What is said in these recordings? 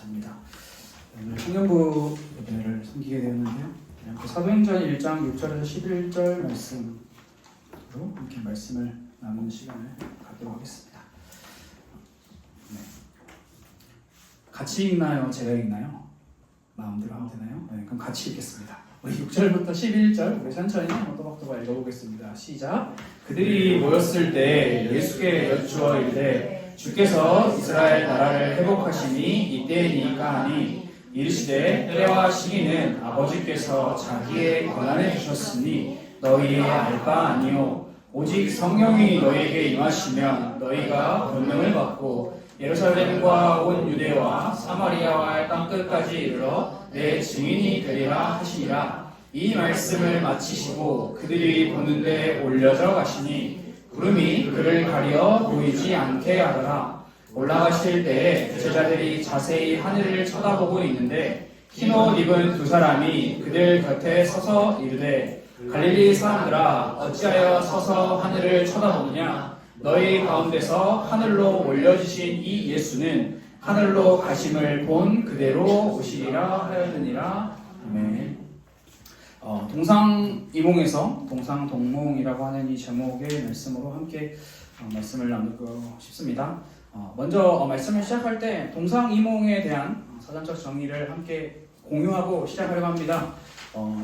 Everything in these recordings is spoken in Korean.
감사합니다. 오늘 청년부 예배를 섬기게 되었는데요. 사도행전 1장 6절에서 11절 말씀으로 함께 말씀을 나누는 시간을 갖도록 하겠습니다. 네. 같이 읽나요? 제가 읽나요? 마음대로 하면 되나요? 네, 그럼 같이 읽겠습니다. 우리 6절부터 11절 우리 천천히 또박또박 읽어보겠습니다. 시작. 그들이 모였을 때 예수께 여쭈어 이르되 주께서 이스라엘 나라를 회복하심이 이때이니까 하니 이르시되 때와 시기는 아버지께서 자기의 권한에 주셨으니 너희의 알 바 아니요 오직 성령이 너희에게 임하시면 너희가 권능을 받고 예루살렘과 온 유대와 사마리아와 땅끝까지 이르러 내 증인이 되리라 하시니라. 이 말씀을 마치시고 그들이 보는데 올려져 가시니 구름이 그를 가려 보이지 않게 하더라. 올라가실 때에 제자들이 자세히 하늘을 쳐다보고 있는데 흰옷 입은 두 사람이 그들 곁에 서서 이르되 갈릴리 사람들아 어찌하여 서서 하늘을 쳐다보느냐. 너희 가운데서 하늘로 올려지신 이 예수는 하늘로 가심을 본 그대로 오시리라 하였느니라. 아멘. 동상이몽에서 동상동몽이라고 하는 이 제목의 말씀으로 함께 말씀을 나누고 싶습니다. 먼저 말씀을 시작할 때 동상이몽에 대한 사전적 정의를 함께 공유하고 시작하려고 합니다.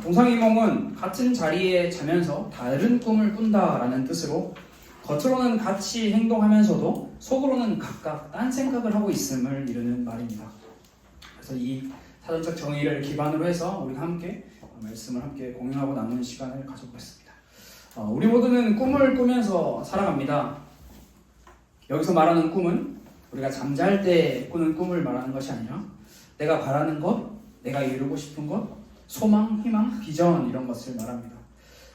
동상이몽은 같은 자리에 자면서 다른 꿈을 꾼다라는 뜻으로 겉으로는 같이 행동하면서도 속으로는 각각 딴 생각을 하고 있음을 이루는 말입니다. 그래서 이 사전적 정의를 기반으로 해서 우리가 함께 말씀을 함께 공유하고 나누는 시간을 가져보겠습니다. 우리 모두는 꿈을 꾸면서 살아갑니다. 여기서 말하는 꿈은 우리가 잠잘 때 꾸는 꿈을 말하는 것이 아니라 내가 바라는 것, 내가 이루고 싶은 것, 소망, 희망, 비전 이런 것을 말합니다.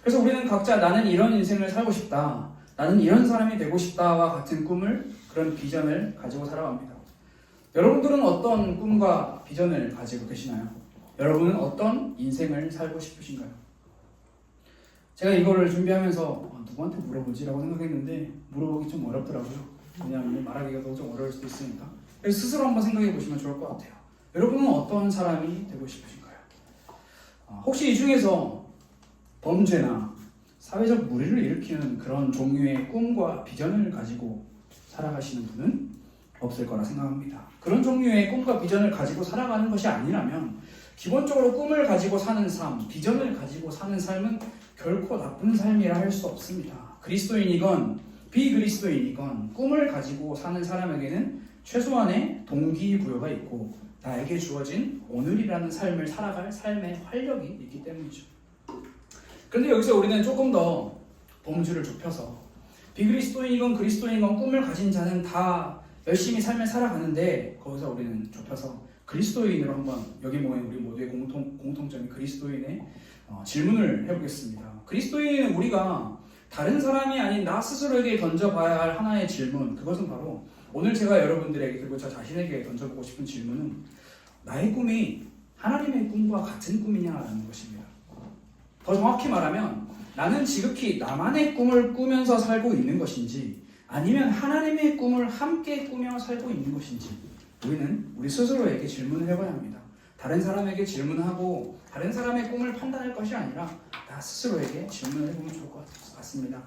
그래서 우리는 각자 나는 이런 인생을 살고 싶다, 나는 이런 사람이 되고 싶다와 같은 꿈을, 그런 비전을 가지고 살아갑니다. 여러분들은 어떤 꿈과 비전을 가지고 계시나요? 여러분은 어떤 인생을 살고 싶으신가요? 제가 이거를 준비하면서 누구한테 물어보지라고 생각했는데 물어보기 좀 어렵더라고요. 왜냐하면 말하기가 좀 어려울 수도 있으니까. 그래서 스스로 한번 생각해 보시면 좋을 것 같아요. 여러분은 어떤 사람이 되고 싶으신가요? 혹시 이 중에서 범죄나 사회적 무리를 일으키는 그런 종류의 꿈과 비전을 가지고 살아가시는 분은 없을 거라 생각합니다. 그런 종류의 꿈과 비전을 가지고 살아가는 것이 아니라면 기본적으로 꿈을 가지고 사는 삶, 비전을 가지고 사는 삶은 결코 나쁜 삶이라 할 수 없습니다. 그리스도인이건 비그리스도인이건 꿈을 가지고 사는 사람에게는 최소한의 동기부여가 있고 나에게 주어진 오늘이라는 삶을 살아갈 삶의 활력이 있기 때문이죠. 그런데 여기서 우리는 조금 더 범주를 좁혀서 비그리스도인이건 그리스도인이건 꿈을 가진 자는 다 열심히 삶을 살아가는데 거기서 우리는 좁혀서 그리스도인으로 한번 여기 모인 우리 모두의 공통점이 그리스도인의 질문을 해보겠습니다. 그리스도인은 우리가 다른 사람이 아닌 나 스스로에게 던져봐야 할 하나의 질문, 그것은 바로 오늘 제가 여러분들에게 그리고 저 자신에게 던져보고 싶은 질문은 나의 꿈이 하나님의 꿈과 같은 꿈이냐라는 것입니다. 더 정확히 말하면 나는 지극히 나만의 꿈을 꾸면서 살고 있는 것인지 아니면 하나님의 꿈을 함께 꾸며 살고 있는 것인지 우리는 우리 스스로에게 질문을 해봐야 합니다. 다른 사람에게 질문하고 다른 사람의 꿈을 판단할 것이 아니라 나 스스로에게 질문을 해보면 좋을 것 같습니다.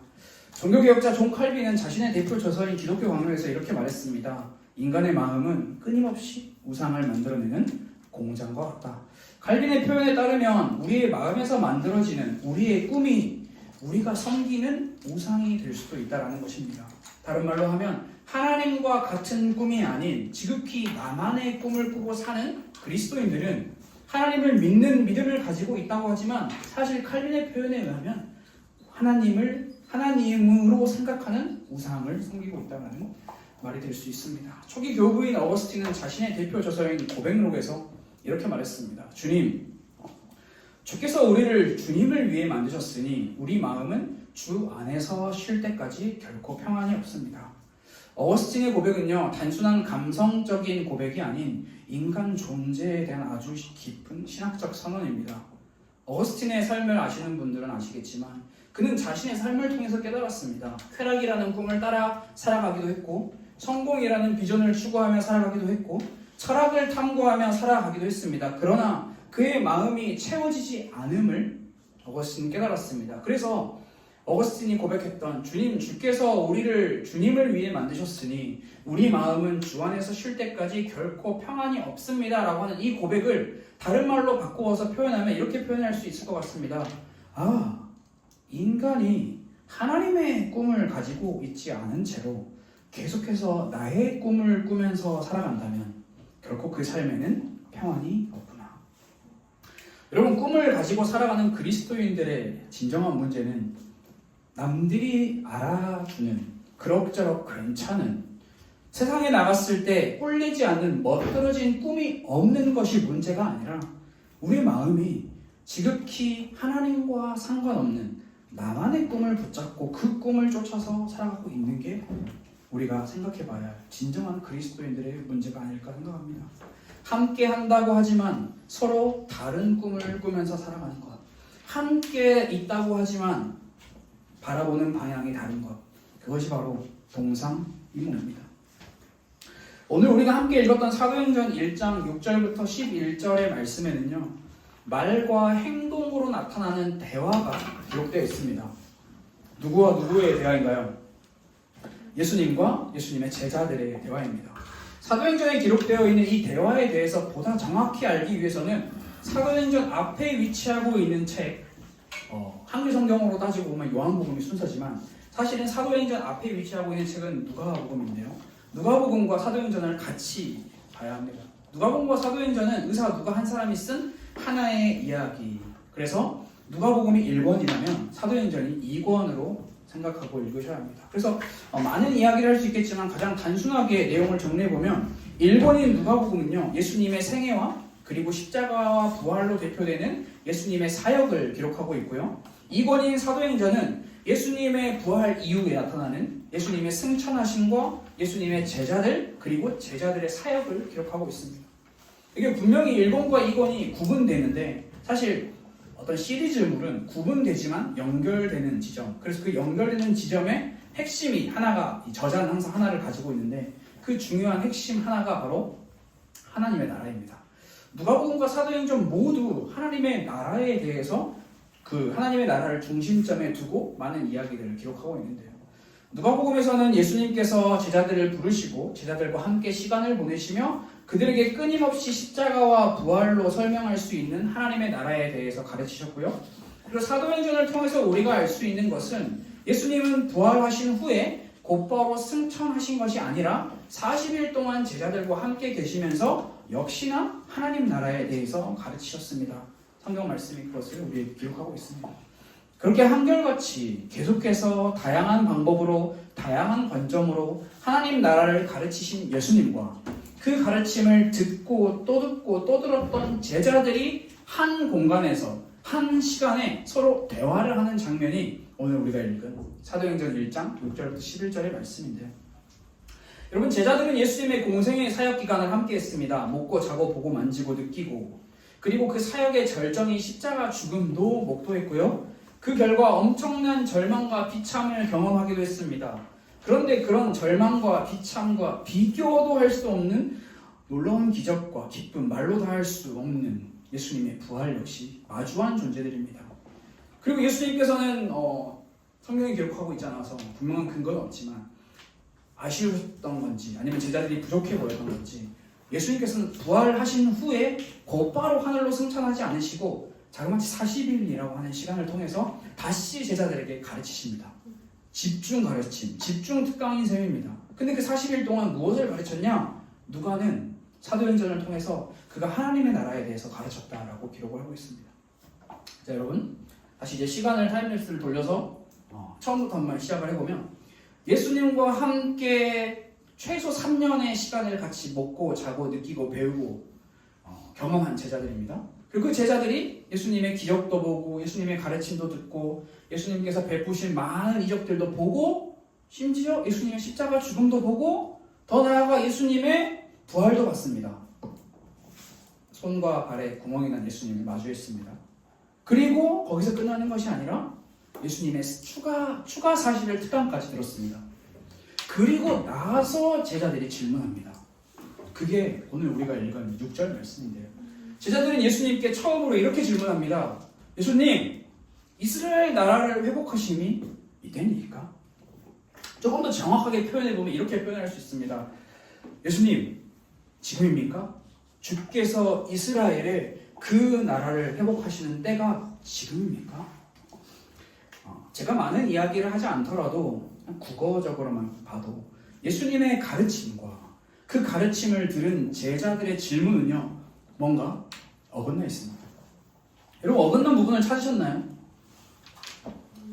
종교개혁자 존 칼빈은 자신의 대표 저서인 기독교 강요에서 이렇게 말했습니다. 인간의 마음은 끊임없이 우상을 만들어내는 공장과 같다. 칼빈의 표현에 따르면 우리의 마음에서 만들어지는 우리의 꿈이 우리가 섬기는 우상이 될 수도 있다는 것입니다. 다른 말로 하면 하나님과 같은 꿈이 아닌 지극히 나만의 꿈을 꾸고 사는 그리스도인들은 하나님을 믿는 믿음을 가지고 있다고 하지만 사실 칼빈의 표현에 의하면 하나님으로 생각하는 우상을 섬기고 있다는 말이 될 수 있습니다. 초기 교부인 어거스틴은 자신의 대표 저서인 고백록에서 이렇게 말했습니다. 주님, 주께서 우리를 주님을 위해 만드셨으니 우리 마음은 주 안에서 쉴 때까지 결코 평안이 없습니다. 어거스틴의 고백은요, 단순한 감성적인 고백이 아닌 인간 존재에 대한 아주 깊은 신학적 선언입니다. 어거스틴의 삶을 아시는 분들은 아시겠지만 그는 자신의 삶을 통해서 깨달았습니다. 쾌락이라는 꿈을 따라 살아가기도 했고 성공이라는 비전을 추구하며 살아가기도 했고 철학을 탐구하며 살아가기도 했습니다. 그러나 그의 마음이 채워지지 않음을 어거스틴은 깨달았습니다. 그래서 어거스틴이 고백했던 주께서 우리를 주님을 위해 만드셨으니 우리 마음은 주 안에서 쉴 때까지 결코 평안이 없습니다 라고 하는 이 고백을 다른 말로 바꾸어서 표현하면 이렇게 표현할 수 있을 것 같습니다. 인간이 하나님의 꿈을 가지고 있지 않은 채로 계속해서 나의 꿈을 꾸면서 살아간다면 결코 그 삶에는 평안이 없구나. 여러분, 꿈을 가지고 살아가는 그리스도인들의 진정한 문제는 남들이 알아주는 그럭저럭 괜찮은 세상에 나갔을 때 꿀리지 않는 멋들어진 꿈이 없는 것이 문제가 아니라 우리 마음이 지극히 하나님과 상관없는 나만의 꿈을 붙잡고 그 꿈을 쫓아서 살아가고 있는 게 우리가 생각해봐야 할 진정한 그리스도인들의 문제가 아닐까 생각합니다. 함께 한다고 하지만 서로 다른 꿈을 꾸면서 살아가는 것, 함께 있다고 하지만 바라보는 방향이 다른 것, 그것이 바로 동상이몽입니다. 오늘 우리가 함께 읽었던 사도행전 1장 6절부터 11절의 말씀에는요, 말과 행동으로 나타나는 대화가 기록되어 있습니다. 누구와 누구의 대화인가요? 예수님과 예수님의 제자들의 대화입니다. 사도행전에 기록되어 있는 이 대화에 대해서 보다 정확히 알기 위해서는 사도행전 앞에 위치하고 있는 책, 한글 성경으로 따지고 보면 요한복음이 순서지만 사실은 사도행전 앞에 위치하고 있는 책은 누가복음인데요. 누가복음과 사도행전을 같이 봐야 합니다. 누가복음과 사도행전은 의사 누가 한 사람이 쓴 하나의 이야기. 그래서 누가복음이 1권이라면 사도행전이 2권으로 생각하고 읽으셔야 합니다. 그래서 많은 이야기를 할 수 있겠지만 가장 단순하게 내용을 정리해보면 1권인 누가복음은요, 예수님의 생애와 그리고 십자가와 부활로 대표되는 예수님의 사역을 기록하고 있고요. 2권인 사도행전은 예수님의 부활 이후에 나타나는 예수님의 승천하심과 예수님의 제자들 그리고 제자들의 사역을 기록하고 있습니다. 이게 분명히 1권과 2권이 구분되는데 사실 어떤 시리즈물은 구분되지만 연결되는 지점, 그래서 그 연결되는 지점의 핵심이 하나가, 이 저자는 항상 하나를 가지고 있는데 그 중요한 핵심 하나가 바로 하나님의 나라입니다. 누가복음과 사도행전 모두 하나님의 나라에 대해서 그 하나님의 나라를 중심점에 두고 많은 이야기들을 기록하고 있는데요. 누가복음에서는 예수님께서 제자들을 부르시고 제자들과 함께 시간을 보내시며 그들에게 끊임없이 십자가와 부활로 설명할 수 있는 하나님의 나라에 대해서 가르치셨고요. 그리고 사도행전을 통해서 우리가 알 수 있는 것은 예수님은 부활하신 후에 곧바로 승천하신 것이 아니라 40일 동안 제자들과 함께 계시면서 역시나 하나님 나라에 대해서 가르치셨습니다. 성경 말씀이 그것을 우리에게 기록하고 있습니다. 그렇게 한결같이 계속해서 다양한 방법으로 다양한 관점으로 하나님 나라를 가르치신 예수님과 그 가르침을 듣고 또 들었던 제자들이 한 공간에서 한 시간에 서로 대화를 하는 장면이 오늘 우리가 읽은 사도행전 1장 6절부터 11절의 말씀인데요. 여러분, 제자들은 예수님의 공생의 사역 기간을 함께 했습니다. 먹고 자고 보고 만지고 느끼고, 그리고 그 사역의 절정인 십자가 죽음도 목도했고요. 그 결과 엄청난 절망과 비참을 경험하기도 했습니다. 그런데 그런 절망과 비참과 비교도 할 수 없는 놀라운 기적과 기쁨, 말로 다 할 수 없는 예수님의 부활 역시 마주한 존재들입니다. 그리고 예수님께서는 성경에 기록하고 있지 않아서 분명한 근거는 없지만 아쉬우셨던 건지 아니면 제자들이 부족해 보였던 건지 예수님께서는 부활하신 후에 곧바로 하늘로 승천하지 않으시고 자그마치 40일이라고 하는 시간을 통해서 다시 제자들에게 가르치십니다. 집중 가르침, 집중 특강인 셈입니다. 근데 그 40일 동안 무엇을 가르쳤냐? 누가는 사도행전을 통해서 그가 하나님의 나라에 대해서 가르쳤다라고 기록을 하고 있습니다. 자, 여러분, 다시 이제 시간을 타임랩스를 돌려서 처음부터 한번 시작을 해보면 예수님과 함께 최소 3년의 시간을 같이 먹고 자고 느끼고 배우고 경험한 제자들입니다. 그리고 그 제자들이 예수님의 기적도 보고 예수님의 가르침도 듣고 예수님께서 베푸신 많은 이적들도 보고 심지어 예수님의 십자가 죽음도 보고 더 나아가 예수님의 부활도 봤습니다. 손과 발에 구멍이 난 예수님을 마주했습니다. 그리고 거기서 끝나는 것이 아니라 예수님의 추가 사실을 특강까지 들었습니다. 그리고 나서 제자들이 질문합니다. 그게 오늘 우리가 읽은 6절 말씀인데요. 제자들은 예수님께 처음으로 이렇게 질문합니다. 예수님, 이스라엘 나라를 회복하심이 이때입니까? 조금 더 정확하게 표현해보면 이렇게 표현할 수 있습니다. 예수님, 지금입니까? 주께서 이스라엘의 그 나라를 회복하시는 때가 지금입니까? 제가 많은 이야기를 하지 않더라도 국어적으로만 봐도 예수님의 가르침과 그 가르침을 들은 제자들의 질문은요, 뭔가 어긋나 있습니다. 여러분, 어긋난 부분을 찾으셨나요?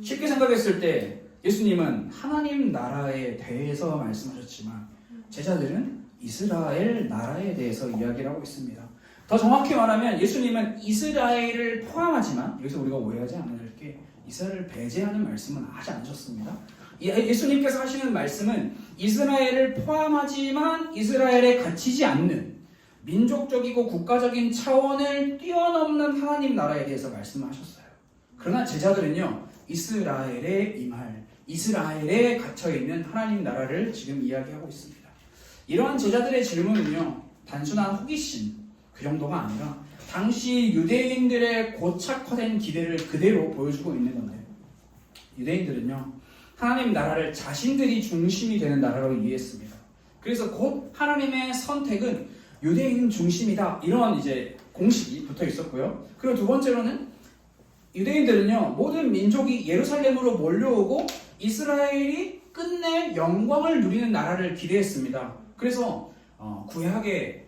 쉽게 생각했을 때 예수님은 하나님 나라에 대해서 말씀하셨지만 제자들은 이스라엘 나라에 대해서 이야기를 하고 있습니다. 더 정확히 말하면 예수님은 이스라엘을 포함하지만, 여기서 우리가 오해하지 않아야 할 게 이스라엘을 배제하는 말씀은 하지 않으셨습니다. 예수님께서 하시는 말씀은 이스라엘을 포함하지만 이스라엘에 갇히지 않는 민족적이고 국가적인 차원을 뛰어넘는 하나님 나라에 대해서 말씀하셨어요. 그러나 제자들은요, 이스라엘에 임할, 이스라엘에 갇혀있는 하나님 나라를 지금 이야기하고 있습니다. 이러한 제자들의 질문은요, 단순한 호기심 그 정도가 아니라 당시 유대인들의 고착화된 기대를 그대로 보여주고 있는 건데요. 유대인들은요, 하나님 나라를 자신들이 중심이 되는 나라로 이해했습니다. 그래서 곧 하나님의 선택은 유대인 중심이다, 이런 이제 공식이 붙어 있었고요. 그리고 두 번째로는 유대인들은요, 모든 민족이 예루살렘으로 몰려오고 이스라엘이 끝내 영광을 누리는 나라를 기대했습니다. 그래서 구약의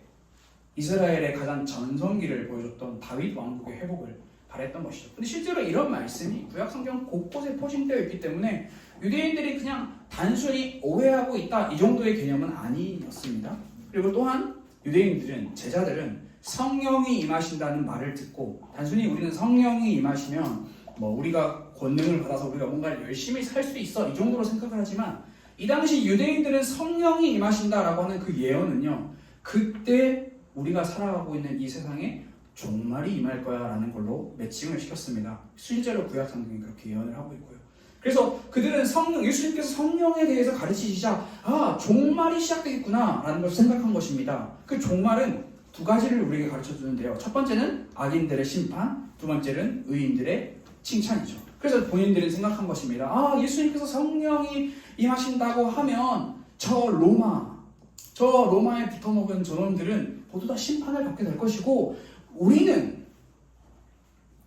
이스라엘의 가장 전성기를 보여줬던 다윗 왕국의 회복을 바랬던 것이죠. 근데 실제로 이런 말씀이 구약 성경 곳곳에 포진되어 있기 때문에 유대인들이 그냥 단순히 오해하고 있다, 이 정도의 개념은 아니었습니다. 그리고 또한 유대인들은, 제자들은 성령이 임하신다는 말을 듣고 단순히 우리는 성령이 임하시면 우리가 권능을 받아서 우리가 뭔가 열심히 살 수 있어, 이 정도로 생각을 하지만 이 당시 유대인들은 성령이 임하신다라고 하는 그 예언은요, 그때 우리가 살아가고 있는 이 세상에 종말이 임할 거야 라는 걸로 매칭을 시켰습니다. 실제로 구약 성경이 그렇게 예언을 하고 있고요. 그래서 그들은 예수님께서 성령에 대해서 가르치시자 종말이 시작되겠구나 라는 것을 생각한 것입니다. 그 종말은 두 가지를 우리에게 가르쳐 주는데요. 첫 번째는 악인들의 심판, 두 번째는 의인들의 칭찬이죠. 그래서 본인들은 생각한 것입니다. 예수님께서 성령이 임하신다고 하면 저 로마에 붙어먹은 저놈들은 모두 다 심판을 받게 될 것이고, 우리는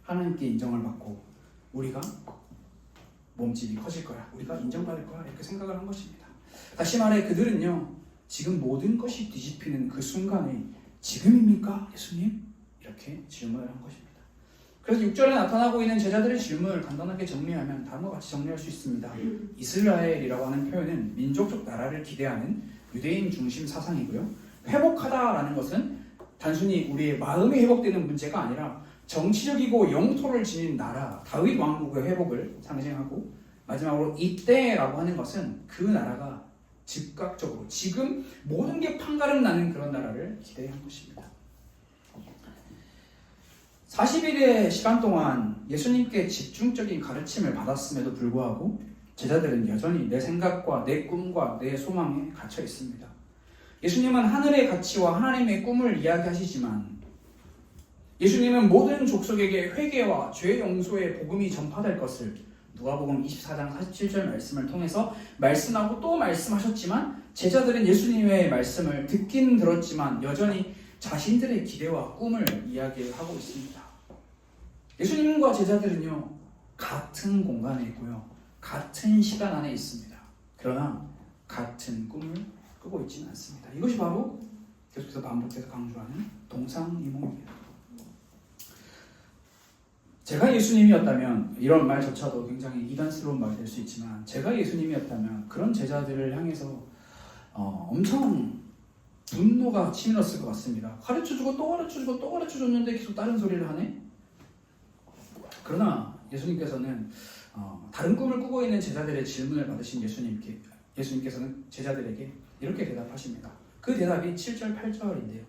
하나님께 인정을 받고 우리가 몸집이 커질 거야, 우리가 인정받을 거야, 이렇게 생각을 한 것입니다. 다시 말해 그들은요, 지금 모든 것이 뒤집히는 그 순간에 지금입니까 예수님? 이렇게 질문을 한 것입니다. 그래서 6절에 나타나고 있는 제자들의 질문을 간단하게 정리하면 다음과 같이 정리할 수 있습니다. 이스라엘이라고 하는 표현은 민족적 나라를 기대하는 유대인 중심 사상이고요, 회복하다라는 것은 단순히 우리의 마음이 회복되는 문제가 아니라 정치적이고 영토를 지닌 나라, 다윗 왕국의 회복을 상징하고, 마지막으로 이때라고 하는 것은 그 나라가 즉각적으로 지금 모든 게 판가름 나는 그런 나라를 기대한 것입니다. 40일의 시간 동안 예수님께 집중적인 가르침을 받았음에도 불구하고 제자들은 여전히 내 생각과 내 꿈과 내 소망에 갇혀 있습니다. 예수님은 하늘의 가치와 하나님의 꿈을 이야기하시지만 예수님은 모든 족속에게 회개와 죄 용서의 복음이 전파될 것을 누가복음 24장 47절 말씀을 통해서 말씀하고 또 말씀하셨지만, 제자들은 예수님의 말씀을 듣긴 들었지만 여전히 자신들의 기대와 꿈을 이야기하고 있습니다. 예수님과 제자들은요, 같은 공간에 있고요, 같은 시간 안에 있습니다. 그러나 같은 꿈을 꾸고 있지는 않습니다. 이것이 바로 계속해서 반복해서 강조하는 동상이몽입니다. 제가 예수님이었다면, 이런 말조차도 굉장히 이단스러운 말이 될 수 있지만, 제가 예수님이었다면 그런 제자들을 향해서 엄청 분노가 치밀었을 것 같습니다. 가르쳐주고 또 가르쳐주고 또 가르쳐줬는데 계속 다른 소리를 하네? 그러나 예수님께서는 다른 꿈을 꾸고 있는 제자들의 질문을 받으신 예수님께서는 제자들에게 이렇게 대답하십니다. 그 대답이 7절 8절인데요.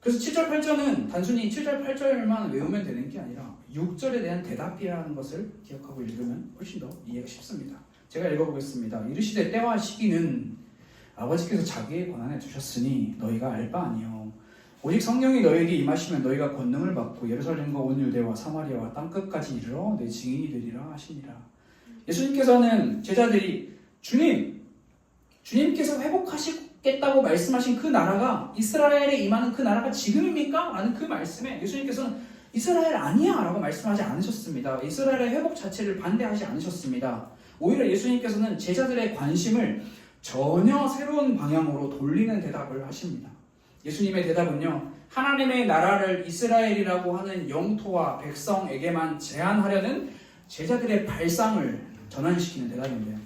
그래서 7절 8절은 단순히 7절 8절만 외우면 되는 게 아니라 6절에 대한 대답이라는 것을 기억하고 읽으면 훨씬 더 이해가 쉽습니다. 제가 읽어보겠습니다. 이르시되 때와 시기는 아버지께서 자기의 권한에 두셨으니 너희가 알 바 아니요 오직 성령이 너희에게 임하시면 너희가 권능을 받고 예루살렘과 온 유대와 사마리아와 땅끝까지 이르러 내 증인이 되리라 하시니라. 예수님께서는 제자들이 주님께서 회복하시겠다고 말씀하신 그 나라가 이스라엘에 임하는 그 나라가 지금입니까? 라는 그 말씀에 예수님께서는 이스라엘 아니야 라고 말씀하지 않으셨습니다. 이스라엘의 회복 자체를 반대하지 않으셨습니다. 오히려 예수님께서는 제자들의 관심을 전혀 새로운 방향으로 돌리는 대답을 하십니다. 예수님의 대답은요, 하나님의 나라를 이스라엘이라고 하는 영토와 백성에게만 제한하려는 제자들의 발상을 전환시키는 대답인데요.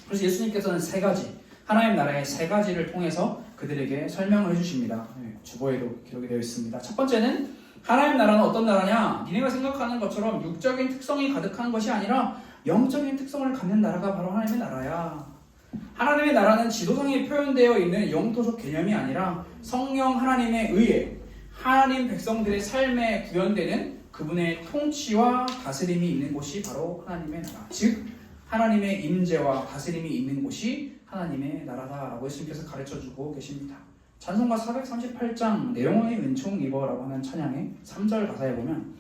그래서 예수님께서는 세 가지, 하나님 나라의 세 가지를 통해서 그들에게 설명을 해주십니다. 주보에도 기록이 되어 있습니다. 첫 번째는 하나님 나라는 어떤 나라냐? 니네가 생각하는 것처럼 육적인 특성이 가득한 것이 아니라 영적인 특성을 갖는 나라가 바로 하나님의 나라야. 하나님의 나라는 지도상에 표현되어 있는 영토적 개념이 아니라 성령 하나님에 의해 하나님 백성들의 삶에 구현되는 그분의 통치와 다스림이 있는 곳이 바로 하나님의 나라. 즉 하나님의 임재와 다스림이 있는 곳이 하나님의 나라다라고 예수님께서 가르쳐주고 계십니다. 찬송가 438장 내영원의 은총 입어라고 하는 찬양의 3절 가사에 보면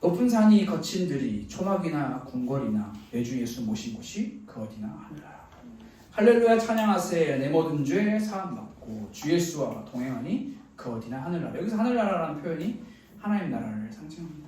높은 산이 거친 들이 초막이나 궁궐이나 내 주 예수 모신 곳이 그 어디나 하늘나라. 할렐루야 찬양하세 내 모든 죄 사함 받고 주 예수와 동행하니 그 어디나 하늘나라. 여기서 하늘나라라는 표현이 하나님 나라를 상징합니다.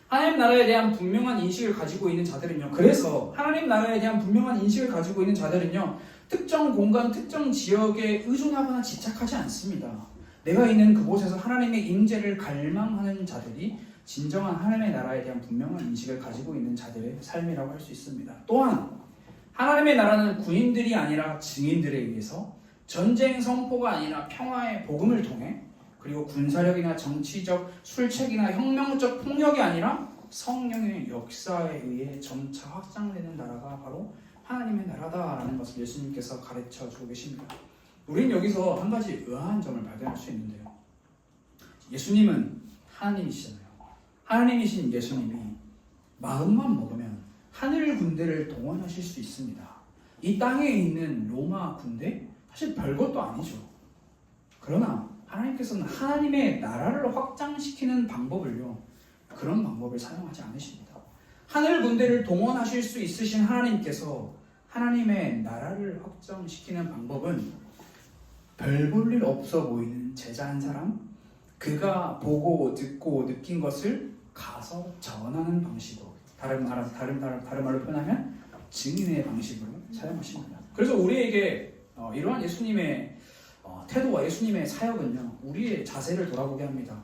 하나님 나라에 대한 분명한 인식을 가지고 있는 자들은요, 그래서 하나님 나라에 대한 분명한 인식을 가지고 있는 자들은요, 특정 공간, 특정 지역에 의존하거나 집착하지 않습니다. 내가 있는 그곳에서 하나님의 임재를 갈망하는 자들이 진정한 하나님의 나라에 대한 분명한 인식을 가지고 있는 자들의 삶이라고 할 수 있습니다. 또한 하나님의 나라는 군인들이 아니라 증인들에 의해서 전쟁 선포가 아니라 평화의 복음을 통해 그리고 군사력이나 정치적 술책이나 혁명적 폭력이 아니라 성령의 역사에 의해 점차 확장되는 나라가 바로 하나님의 나라다라는 것을 예수님께서 가르쳐주고 계십니다. 우리는 여기서 한 가지 의아한 점을 발견할 수 있는데요. 예수님은 하나님이시잖아요. 하나님이신 예수님이 마음만 먹으면 하늘 군대를 동원하실 수 있습니다. 이 땅에 있는 로마 군대 사실 별것도 아니죠. 그러나 하나님께서는 하나님의 나라를 확장시키는 방법을요, 그런 방법을 사용하지 않으십니다. 하늘 군대를 동원하실 수 있으신 하나님께서 하나님의 나라를 확장시키는 방법은 별 볼 일 없어 보이는 제자 한 사람, 그가 보고 듣고 느낀 것을 가서 전하는 방식으로, 다른 말로 표현하면 증인의 방식으로 사용하십니다. 그래서 우리에게 이러한 예수님의 태도와 예수님의 사역은요, 우리의 자세를 돌아보게 합니다.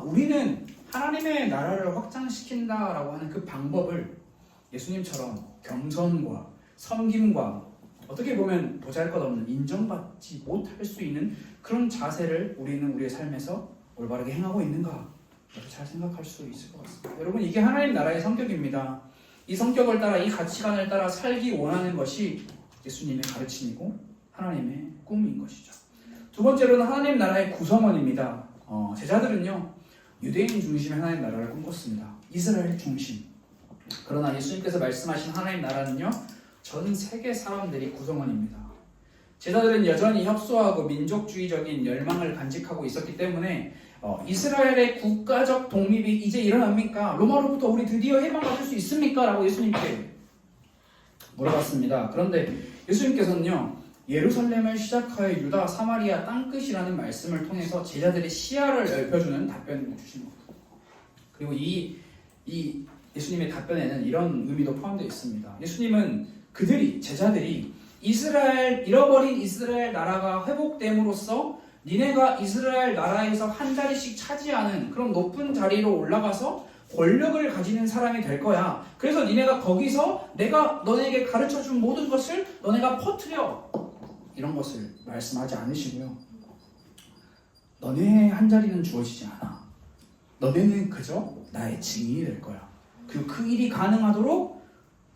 우리는 하나님의 나라를 확장시킨다라고 하는 그 방법을 예수님처럼 겸손과 섬김과 어떻게 보면 보잘것없는 인정받지 못할 수 있는 그런 자세를 우리는 우리의 삶에서 올바르게 행하고 있는가? 이렇게 잘 생각할 수 있을 것 같습니다. 여러분, 이게 하나님 나라의 성격입니다. 이 성격을 따라, 이 가치관을 따라 살기 원하는 것이 예수님의 가르침이고 하나님의 꿈인 것이죠. 두 번째로는 하나님 나라의 구성원입니다. 제자들은요, 유대인 중심의 하나님 나라를 꿈꿨습니다. 이스라엘 중심. 그러나 예수님께서 말씀하신 하나님 나라는요, 전 세계 사람들이 구성원입니다. 제자들은 여전히 협소하고 민족주의적인 열망을 간직하고 있었기 때문에 이스라엘의 국가적 독립이 이제 일어납니까? 로마로부터 우리 드디어 해방받을 수 있습니까? 라고 예수님께 물어봤습니다. 그런데 예수님께서는요, 예루살렘을 시작하여 유다, 사마리아 땅끝이라는 말씀을 통해서 제자들의 시야를 넓혀주는 답변을 주신 겁니다. 그리고 이 예수님의 답변에는 이런 의미도 포함되어 있습니다. 예수님은 제자들이 잃어버린 이스라엘 나라가 회복됨으로써 니네가 이스라엘 나라에서 한 자리씩 차지하는 그런 높은 자리로 올라가서 권력을 가지는 사람이 될 거야. 그래서 니네가 거기서 내가 너네에게 가르쳐준 모든 것을 너네가 퍼뜨려. 이런 것을 말씀하지 않으시고요. 너네 한 자리는 주어지지 않아. 너네는 그저 나의 증인이 될 거야. 그리고 그 일이 가능하도록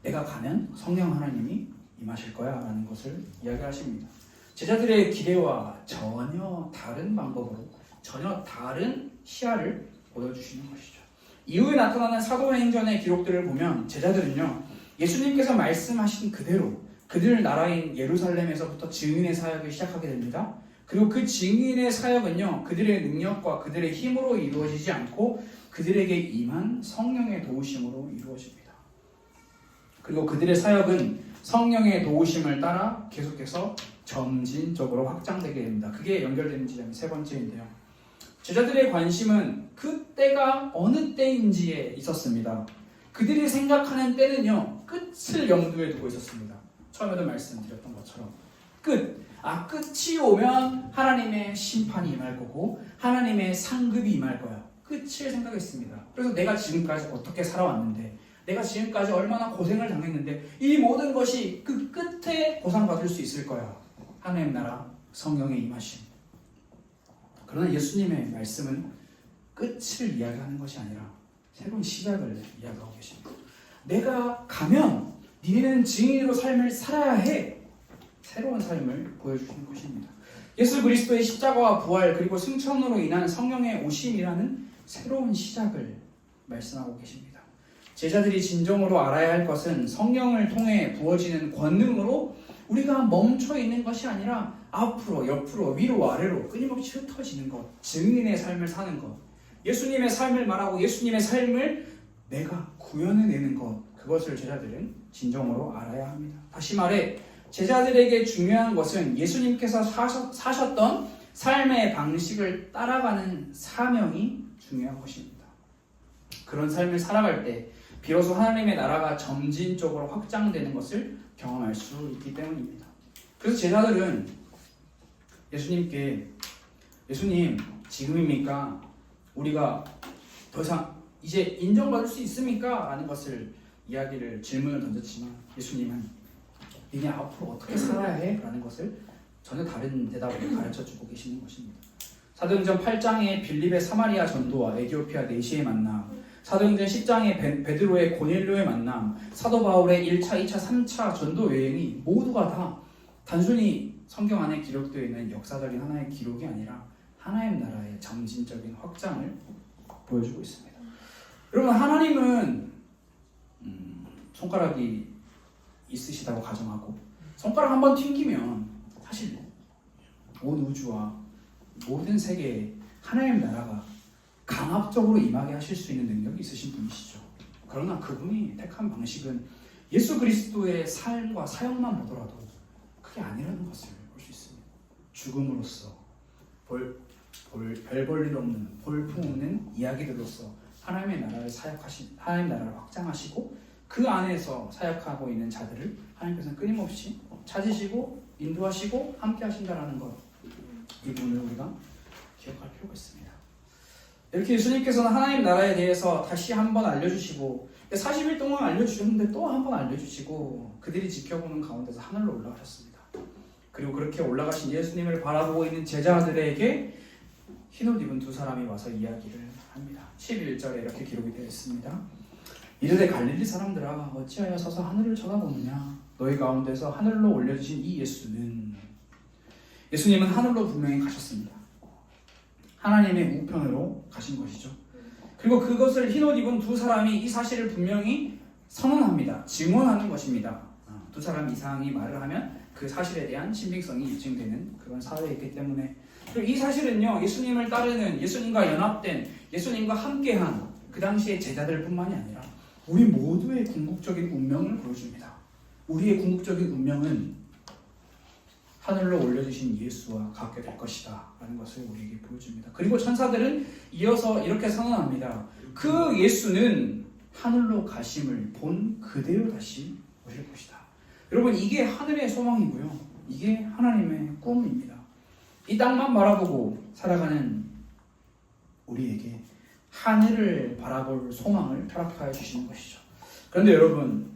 내가 가면 성령 하나님이 임하실 거야 라는 것을 이야기하십니다. 제자들의 기대와 전혀 다른 방법으로 전혀 다른 시야를 보여주시는 것이죠. 이후에 나타나는 사도행전의 기록들을 보면 제자들은요, 예수님께서 말씀하신 그대로 그들 나라인 예루살렘에서부터 증인의 사역을 시작하게 됩니다. 그리고 그 증인의 사역은요, 그들의 능력과 그들의 힘으로 이루어지지 않고 그들에게 임한 성령의 도우심으로 이루어집니다. 그리고 그들의 사역은 성령의 도우심을 따라 계속해서 점진적으로 확장되게 됩니다. 그게 연결되는 지점이 세 번째인데요. 제자들의 관심은 그 때가 어느 때인지에 있었습니다. 그들이 생각하는 때는요, 끝을 염두에 두고 있었습니다. 처음에도 말씀드렸던 것처럼 끝이 오면 하나님의 심판이 임할 거고 하나님의 상급이 임할 거야. 끝을 생각했습니다. 그래서 내가 지금까지 어떻게 살아왔는데, 내가 지금까지 얼마나 고생을 당했는데 이 모든 것이 그 끝에 보상받을 수 있을 거야. 하나님 나라, 성령의 임하심. 그러나 예수님의 말씀은 끝을 이야기하는 것이 아니라 새로운 시작을 이야기하고 계십니다. 내가 가면 니네는 증인으로 삶을 살아야 해. 새로운 삶을 보여주시는 것입니다. 예수 그리스도의 십자가와 부활 그리고 승천으로 인한 성령의 오심이라는 새로운 시작을 말씀하고 계십니다. 제자들이 진정으로 알아야 할 것은 성령을 통해 부어지는 권능으로 우리가 멈춰 있는 것이 아니라 앞으로, 옆으로, 위로, 아래로 끊임없이 흩어지는 것, 증인의 삶을 사는 것, 예수님의 삶을 말하고 예수님의 삶을 내가 구현해내는 것, 그것을 제자들은 진정으로 알아야 합니다. 다시 말해 제자들에게 중요한 것은 예수님께서 사셨던 삶의 방식을 따라가는 사명이 중요한 것입니다. 그런 삶을 살아갈 때 비로소 하나님의 나라가 점진적으로 확장되는 것을 경험할 수 있기 때문입니다. 그래서 제자들은 예수님께 예수님 지금입니까? 우리가 더 이상 이제 인정받을 수 있습니까? 라는 것을 질문을 던졌지만 예수님은 니네 앞으로 어떻게 살아야 해? 라는 것을 전혀 다른 대답으로 가르쳐주고 계시는 것입니다. 사도행전 8장의 빌립의 사마리아 전도와 에티오피아 내시의 만남, 사도행전 10장의 베드로의 고넬료의 만남, 사도 바울의 1차, 2차, 3차 전도 여행이 모두가 다 단순히 성경 안에 기록되어 있는 역사적인 하나의 기록이 아니라 하나님 나라의 점진적인 확장을 보여주고 있습니다. 여러분, 하나님은 손가락이 있으시다고 가정하고 손가락 한번 튕기면 사실 온 우주와 모든 세계에 하나님 나라가 강압적으로 임하게 하실 수 있는 능력이 있으신 분이시죠. 그러나 그분이 택한 방식은 예수 그리스도의 삶과 사역만 보더라도 그게 아니라는 것을 볼 수 있습니다. 죽음으로써 별 볼 일 없는 볼품없는 이야기들로서 하나님의 나라를 하나님 나라를 확장하시고 그 안에서 사역하고 있는 자들을 하나님께서는 끊임없이 찾으시고 인도하시고 함께 하신다라는 것, 이 부분을 우리가 기억할 필요가 있습니다. 이렇게 예수님께서는 하나님 나라에 대해서 다시 한번 알려주시고 40일 동안 알려주셨는데 또 한 번 알려주시고 그들이 지켜보는 가운데서 하늘로 올라가셨습니다. 그리고 그렇게 올라가신 예수님을 바라보고 있는 제자들에게 흰옷 입은 두 사람이 와서 이야기를 합니다. 11절에 이렇게 기록이 되어 있습니다. 이르되 갈릴리 사람들아 어찌하여 서서 하늘을 쳐다보느냐? 너희 가운데서 하늘로 올려주신 이 예수님은 하늘로 분명히 가셨습니다. 하나님의 우편으로 가신 것이죠. 그리고 그것을 흰옷 입은 두 사람이 이 사실을 분명히 선언합니다. 증언하는 것입니다. 두 사람 이상이 말을 하면 그 사실에 대한 신빙성이 입증되는 그런 사회이기 때문에, 그리고 이 사실은요, 예수님을 따르는, 예수님과 연합된, 예수님과 함께한 그 당시의 제자들뿐만이 아니라 우리 모두의 궁극적인 운명을 보여줍니다. 우리의 궁극적인 운명은 하늘로 올려주신 예수와 같게 될 것이다 라는 것을 우리에게 보여줍니다. 그리고 천사들은 이어서 이렇게 선언합니다. 그 예수는 하늘로 가심을 본 그대로 다시 오실 것이다. 여러분, 이게 하늘의 소망이고요, 이게 하나님의 꿈입니다. 이 땅만 바라보고 살아가는 우리에게 하늘을 바라볼 소망을 허락하여 주시는 것이죠. 그런데 여러분,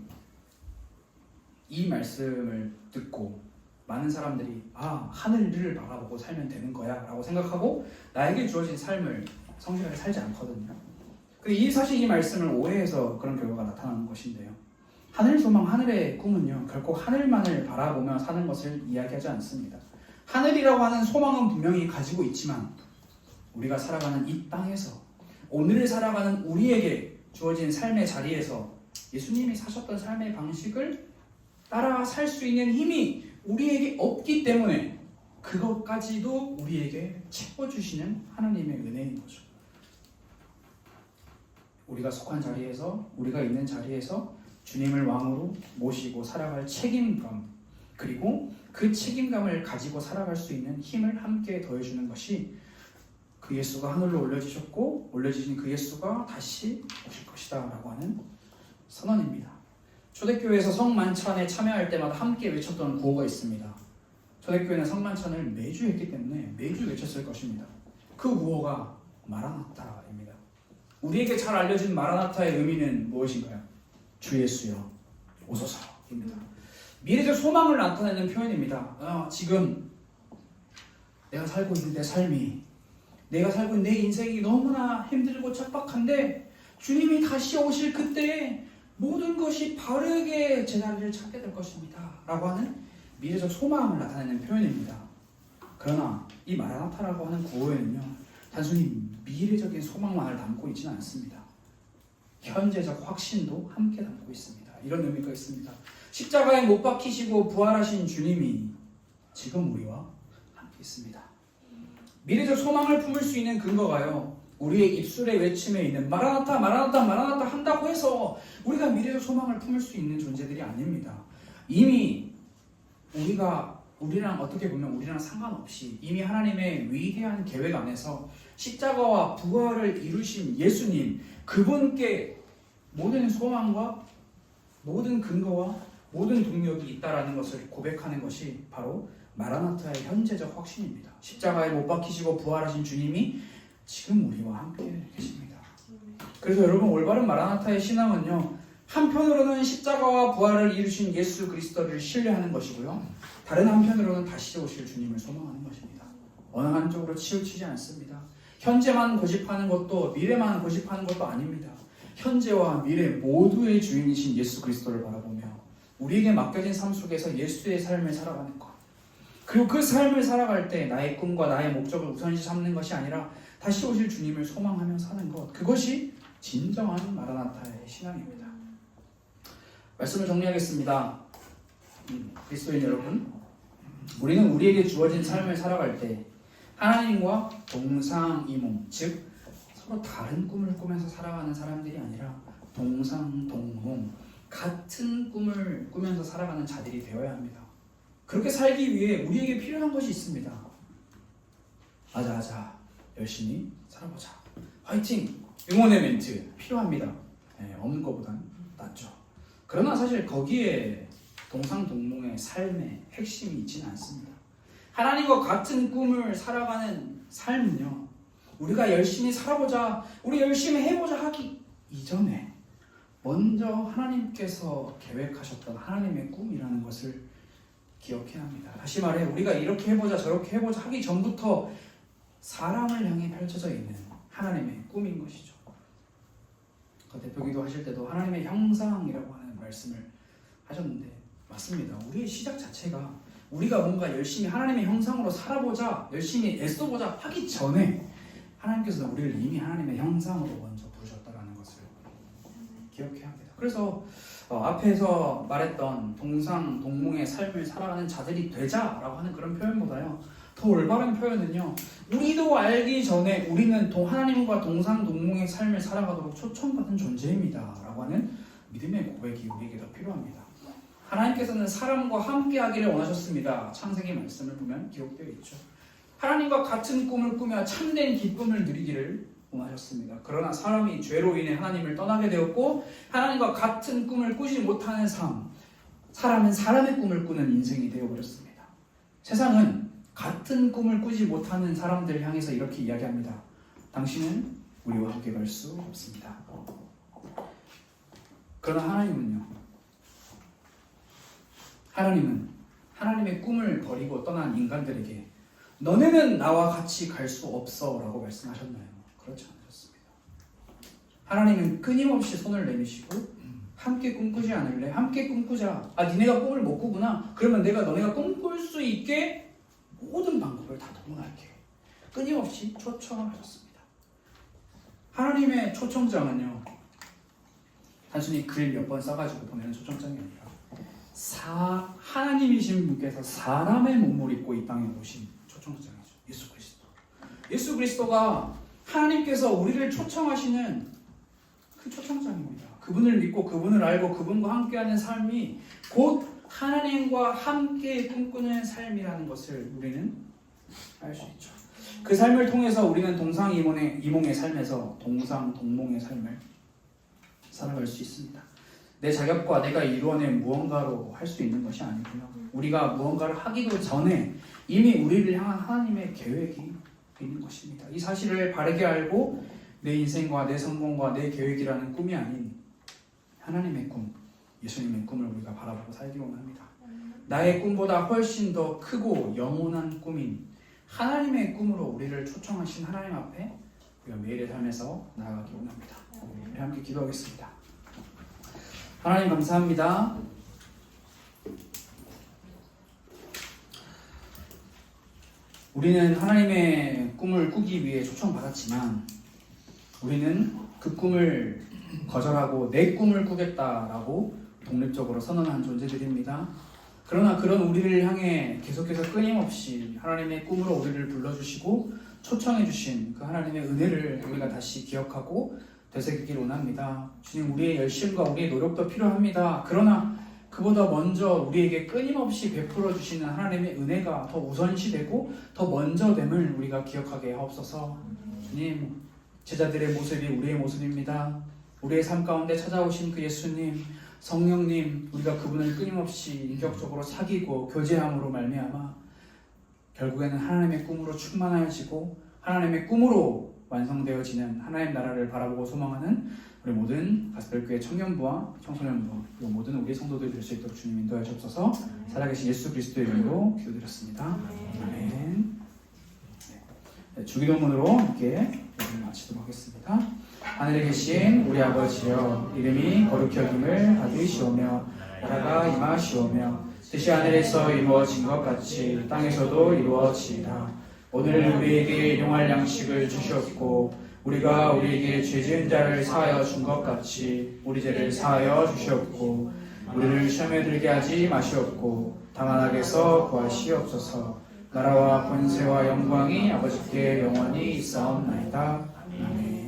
이 말씀을 듣고 많은 사람들이 하늘을 바라보고 살면 되는 거야 라고 생각하고 나에게 주어진 삶을 성실하게 살지 않거든요. 사실 이 말씀을 오해해서 그런 결과가 나타나는 것인데요, 하늘 소망, 하늘의 꿈은요, 결코 하늘만을 바라보며 사는 것을 이야기하지 않습니다. 하늘이라고 하는 소망은 분명히 가지고 있지만 우리가 살아가는 이 땅에서, 오늘을 살아가는 우리에게 주어진 삶의 자리에서 예수님이 사셨던 삶의 방식을 따라 살 수 있는 힘이 우리에게 없기 때문에 그것까지도 우리에게 채워주시는 하나님의 은혜인 거죠. 우리가 속한 자리에서, 우리가 있는 자리에서 주님을 왕으로 모시고 살아갈 책임감, 그리고 그 책임감을 가지고 살아갈 수 있는 힘을 함께 더해주는 것이 그 예수가 하늘로 올려지셨고 올려지신 그 예수가 다시 오실 것이다 라고 하는 선언입니다. 초대교회에서 성만찬에 참여할 때마다 함께 외쳤던 구호가 있습니다. 초대교회는 성만찬을 매주 했기 때문에 매주 외쳤을 것입니다. 그 구호가 마라나타입니다. 우리에게 잘 알려진 마라나타의 의미는 무엇인가요? 주 예수여 오소서입니다. 미래적 소망을 나타내는 표현입니다. 지금 내가 살고 있는 내 삶이, 내가 살고 있는 내 인생이 너무나 힘들고 척박한데 주님이 다시 오실 그때에 모든 것이 바르게 제자리를 찾게 될 것입니다 라고 하는 미래적 소망을 나타내는 표현입니다. 그러나 이 마라나타라고 하는 구호에는요, 단순히 미래적인 소망만을 담고 있지는 않습니다. 현재적 확신도 함께 담고 있습니다. 이런 의미가 있습니다. 십자가에 못 박히시고 부활하신 주님이 지금 우리와 함께 있습니다. 미래적 소망을 품을 수 있는 근거가요, 우리의 입술의 외침에 있는 마라나타 마라나타 마라나타 한다고 해서 우리가 미래적 소망을 품을 수 있는 존재들이 아닙니다. 이미 우리랑 어떻게 보면 우리랑 상관없이 이미 하나님의 위대한 계획 안에서 십자가와 부활을 이루신 예수님, 그분께 모든 소망과 모든 근거와 모든 동력이 있다라는 것을 고백하는 것이 바로 마라나타의 현재적 확신입니다. 십자가에 못 박히시고 부활하신 주님이 지금 우리와 함께 계십니다. 그래서 여러분, 올바른 마라나타의 신앙은요, 한편으로는 십자가와 부활을 이루신 예수 그리스도를 신뢰하는 것이고요, 다른 한편으로는 다시 오실 주님을 소망하는 것입니다. 어느 한쪽으로 치우치지 않습니다. 현재만 고집하는 것도 미래만 고집하는 것도 아닙니다. 현재와 미래 모두의 주인이신 예수 그리스도를 바라보며 우리에게 맡겨진 삶 속에서 예수의 삶을 살아가는 것, 그리고 그 삶을 살아갈 때 나의 꿈과 나의 목적을 우선시 삼는 것이 아니라 다시 오실 주님을 소망하며 사는 것, 그것이 진정한 마라나타의 신앙입니다. 말씀을 정리하겠습니다. 그리스도인 여러분, 우리는 우리에게 주어진 삶을 살아갈 때 하나님과 동상이몽, 즉 서로 다른 꿈을 꾸면서 살아가는 사람들이 아니라 동상동몽, 같은 꿈을 꾸면서 살아가는 자들이 되어야 합니다. 그렇게 살기 위해 우리에게 필요한 것이 있습니다. 아자아자 열심히 살아보자, 화이팅, 응원의 멘트 필요합니다. 없는 것보단 낫죠. 그러나 사실 거기에 동상동몽의 삶의 핵심이 있지는 않습니다. 하나님과 같은 꿈을 살아가는 삶은요, 우리가 열심히 살아보자, 우리 열심히 해보자 하기 이전에 먼저 하나님께서 계획하셨던 하나님의 꿈이라는 것을 기억해야 합니다. 다시 말해, 우리가 이렇게 해보자 저렇게 해보자 하기 전부터 사람을 향해 펼쳐져 있는 하나님의 꿈인 것이죠. 대표기도 하실 때도 하나님의 형상이라고 하는 말씀을 하셨는데 맞습니다. 우리의 시작 자체가 우리가 뭔가 열심히 하나님의 형상으로 살아보자, 열심히 애써보자 하기 전에 하나님께서는 우리를 이미 하나님의 형상으로 먼저 부르셨다는 것을 기억해야 합니다. 그래서 앞에서 말했던 동상동몽의 삶을 살아가는 자들이 되자라고 하는 그런 표현보다요, 더 올바른 표현은요, 우리도 알기 전에 우리는 하나님과 동상동몽의 삶을 살아가도록 초청받은 존재입니다 라고 하는 믿음의 고백이 우리에게 더 필요합니다. 하나님께서는 사람과 함께 하기를 원하셨습니다. 창세기 말씀을 보면 기록되어 있죠. 하나님과 같은 꿈을 꾸며 참된 기쁨을 누리기를 원하셨습니다. 그러나 사람이 죄로 인해 하나님을 떠나게 되었고 하나님과 같은 꿈을 꾸지 못하는 사람은 사람의 꿈을 꾸는 인생이 되어버렸습니다. 세상은 같은 꿈을 꾸지 못하는 사람들을 향해서 이렇게 이야기합니다. 당신은 우리와 함께 갈 수 없습니다. 그러나 하나님은 하나님의 꿈을 버리고 떠난 인간들에게 너네는 나와 같이 갈 수 없어 라고 말씀하셨나요? 그렇지 않으셨습니다. 하나님은 끊임없이 손을 내미시고 함께 꿈꾸지 않을래? 함께 꿈꾸자. 니네가 꿈을 못 꾸구나? 그러면 내가 너네가 꿈꿀 수 있게 모든 방법을 다 동원할게. 끊임없이 초청을 하셨습니다. 하나님의 초청장은요, 단순히 글 몇 번 써가지고 보내는 초청장이 아니라 하나님이신 분께서 사람의 몸을 입고 이 땅에 오신 초청장이죠. 예수 그리스도. 예수 그리스도가 하나님께서 우리를 초청하시는 그 초청장입니다. 그분을 믿고 그분을 알고 그분과 함께하는 삶이 곧 하나님과 함께 꿈꾸는 삶이라는 것을 우리는 알 수 있죠. 그 삶을 통해서 우리는 동상이몽의 삶에서 동상동몽의 삶을 살아갈 수 있습니다. 내 자격과 내가 이루어낸 무언가로 할 수 있는 것이 아니고요. 우리가 무언가를 하기도 전에 이미 우리를 향한 하나님의 계획이 있는 것입니다. 이 사실을 바르게 알고 내 인생과 내 성공과 내 계획이라는 꿈이 아닌 하나님의 꿈, 예수님의 꿈을 우리가 바라보고 살기 원합니다. 나의 꿈보다 훨씬 더 크고 영원한 꿈인 하나님의 꿈으로 우리를 초청하신 하나님 앞에 우리가 매일의 삶에서 나아가기 원합니다. 우리 함께 기도하겠습니다. 하나님 감사합니다. 우리는 하나님의 꿈을 꾸기 위해 초청받았지만 우리는 그 꿈을 거절하고 내 꿈을 꾸겠다라고 독립적으로 선언한 존재들입니다. 그러나 그런 우리를 향해 계속해서 끊임없이 하나님의 꿈으로 우리를 불러주시고 초청해주신 그 하나님의 은혜를 우리가 다시 기억하고 되새기길 원합니다. 주님, 우리의 열심과 우리의 노력도 필요합니다. 그러나 그보다 먼저 우리에게 끊임없이 베풀어 주시는 하나님의 은혜가 더 우선시되고 더 먼저됨을 우리가 기억하게 하옵소서. 주님, 제자들의 모습이 우리의 모습입니다. 우리의 삶 가운데 찾아오신 그 예수님, 성령님, 우리가 그분을 끊임없이 인격적으로 사귀고 교제함으로 말미암아 결국에는 하나님의 꿈으로 충만해지고 하나님의 꿈으로 완성되어지는 하나님 나라를 바라보고 소망하는 우리 모든 가스펠교회 청년부와 청소년부 그리고 모든 우리 성도들이 될 수 있도록 주님 인도해 주옵소서. 살아계신 예수 그리스도의 이름으로 기도드렸습니다. 아멘. 네, 주기도문으로 함께 기도를 마치도록 하겠습니다. 하늘에 계신 우리 아버지여, 이름이 거룩히 여김을 받으시오며 나라가 임하시오며 뜻이 하늘에서 이루어진 것 같이 땅에서도 이루어지이다. 오늘 우리에게 일용할 양식을 주시옵고 우리가 우리에게 죄 지은 자를 사하여 준 것 같이 우리 죄를 사하여 주시옵고 우리를 시험에 들게 하지 마시옵고 다만 악에서 구하시옵소서. 나라와 권세와 영광이 아버지께 영원히 있사옵나이다. 아멘.